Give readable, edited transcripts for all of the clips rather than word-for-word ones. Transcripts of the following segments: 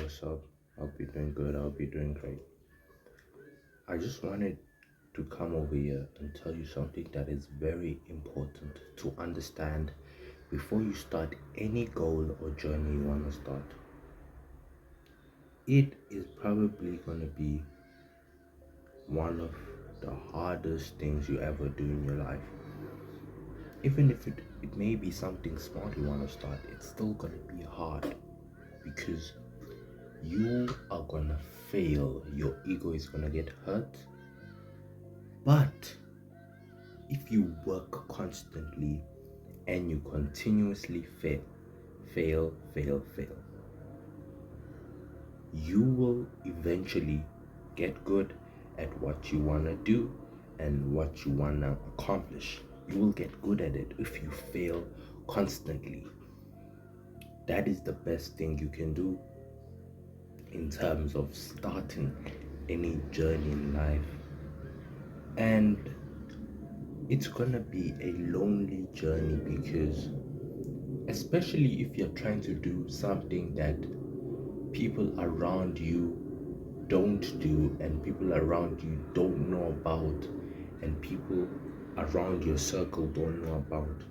what's up? I'll be doing good. I'll be doing great. I just wanted to come over here and tell you something that is very important to understand before you start any goal or journey you want to start. It is probably going to be one of the hardest things you ever do in your life. Even if it may be something small you want to start, it's still going to be hard because you are going to fail. Your ego is going to get hurt. But if you work constantly and you continuously fail, you will eventually get good at what you want to do and what you want to accomplish. You will get good at it if you fail constantly. That is the best thing you can do in terms of starting any journey in life. And it's gonna be a lonely journey because, especially if you're trying to do something that people around you don't do and people around you don't know about and people around your circle don't know about,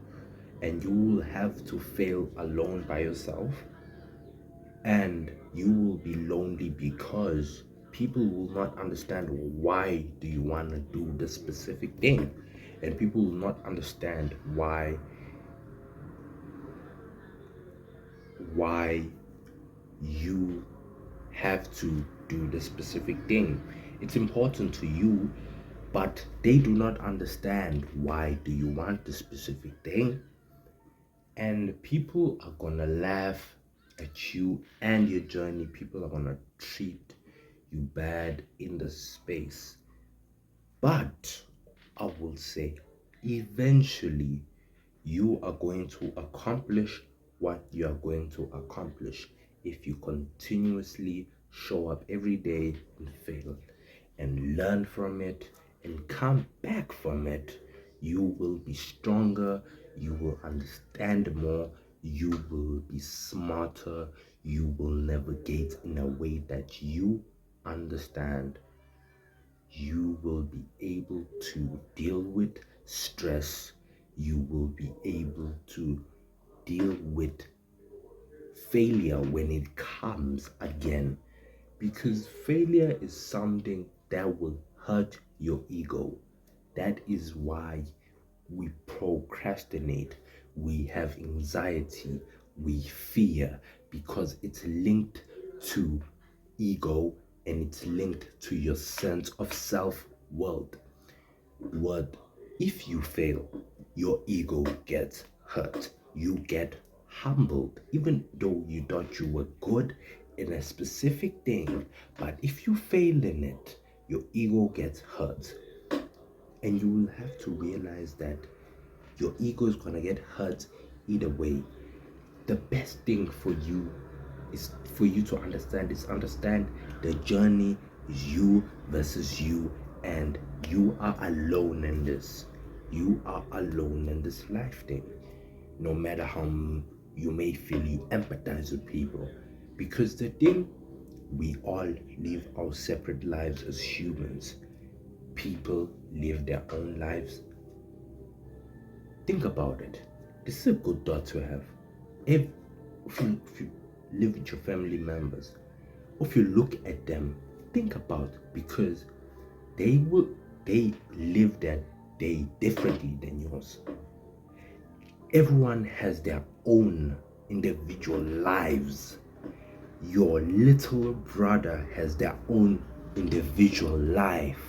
and you will have to fail alone by yourself, and you will be lonely because people will not understand why do you want to do the specific thing, and people will not understand why you have to do the specific thing. It's important to you, but they do not understand why do you want the specific thing, and people are gonna laugh at you and your journey. People are gonna treat you bad in the space. But I will say, eventually, you are going to accomplish what you are going to accomplish if you continuously show up every day and fail and learn from it and come back from it. You will be stronger, you will understand more, you will be smarter, you will navigate in a way that you understand. You will be able to deal with stress, you will be able to deal with failure when it comes again, because failure is something that will hurt your ego. That is why we procrastinate, we have anxiety, we fear, because it's linked to ego and it's linked to your sense of self-worth. What if you fail? Your ego gets hurt. You get humbled, even though you thought you were good in a specific thing. But if you fail in it, your ego gets hurt. And you will have to realize that your ego is gonna get hurt either way. The best thing for you is for you to understand the journey is you versus you, and you are alone in this. You are alone in this life thing. No matter how you may feel, you empathize with people, because the thing, we all live our separate lives as humans. People live their own lives. Think about it. This is a good thought to have. If you live with your family members, if you look at them, think about, because they live their day differently than yours. Everyone has their own individual lives. Your little brother has their own individual life.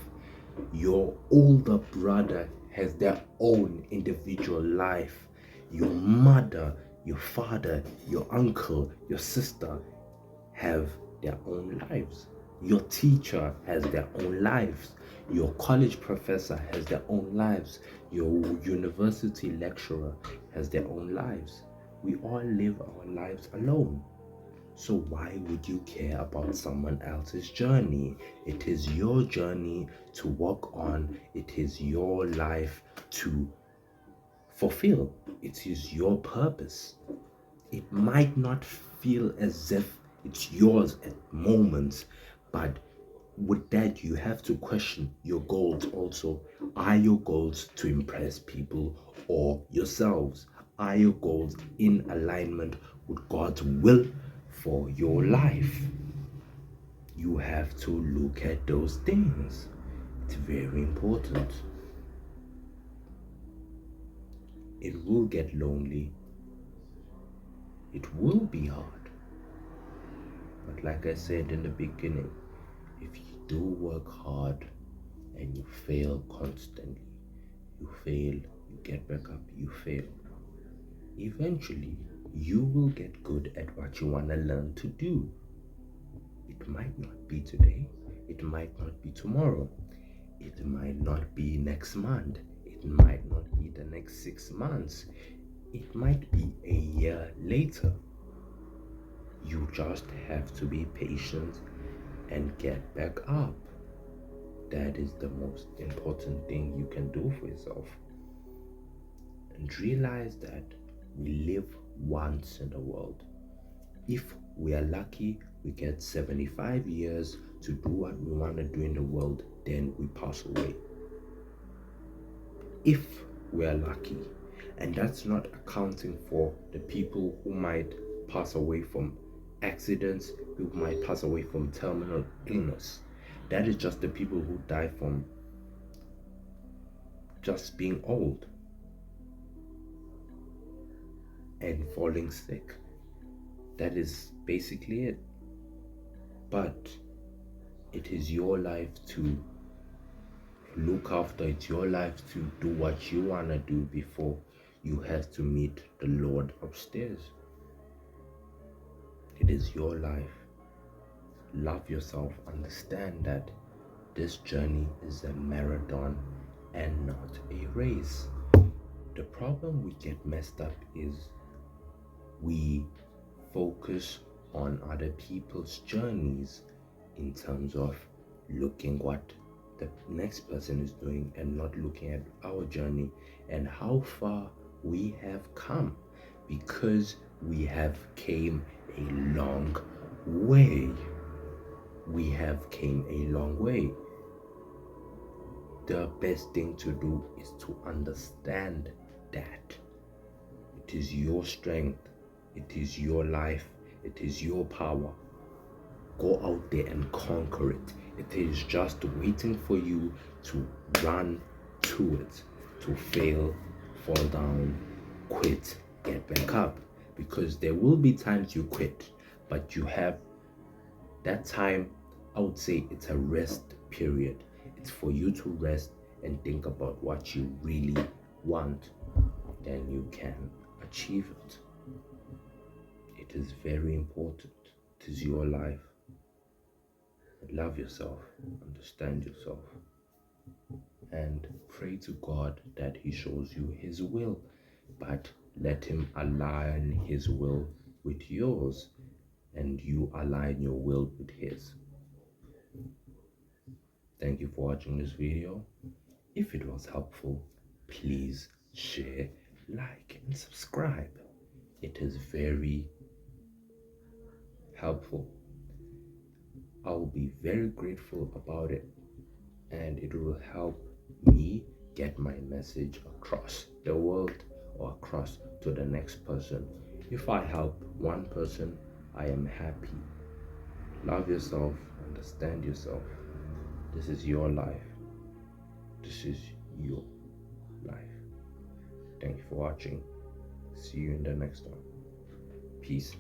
Your older brother has their own individual life. Your mother, your father, your uncle, your sister have their own lives. Your teacher has their own lives. Your college professor has their own lives. Your university lecturer has their own lives. We all live our lives alone. So why would you care about someone else's journey? It is your journey to work on. It is your life to fulfill. It is your purpose. It might not feel as if It's yours at moments, but with that, you have to question your goals also. Are your goals to impress people or yourselves? Are your goals in alignment with God's will for your life? You have to look at those things. It's very important. It will get lonely. It will be hard. But like I said in the beginning, if you do work hard and you fail constantly, you fail, you get back up, you fail. Eventually, you will get good at what you want to learn to do. It might not be today, it might not be tomorrow, it might not be next month, it might not be the next 6 months, it might be a year later. You just have to be patient and get back up. That is the most important thing you can do for yourself. And realize that we live once in the world. If we are lucky, we get 75 years to do what we want to do in the world, then we pass away. If we are lucky, and that's not accounting for the people who might pass away from accidents, who might pass away from terminal illness. That is just the people who die from just being old and falling sick. That is basically it. But it is your life to look after, it's your life to do what you want to do before you have to meet the Lord upstairs. It is your life. Love yourself. Understand that this journey is a marathon and not a race. The problem we get messed up is we focus on other people's journeys in terms of looking what the next person is doing and not looking at our journey and how far we have come, because we have came a long way. We have came a long way. The best thing to do is to understand that it is your strength, it is your life, it is your power. Go out there and conquer it. It is just waiting for you to run to it, to fail, fall down, quit, get back up. Because there will be times you quit, but you have that time. I would say it's a rest period. It's for you to rest and think about what you really want. Then you can achieve it. It is very important. It is your life. Love yourself, understand yourself, and pray to God that He shows you His will, but let Him align His will with yours, and you align your will with His. Thank you for watching this video. If it was helpful, please share, like, and subscribe. It is very helpful. I will be very grateful about it, and it will help me get my message across the world or across to the next person. If I help one person, I am happy. Love yourself, understand yourself. This is your life. This is your life. Thank you for watching. See you in the next one. Peace.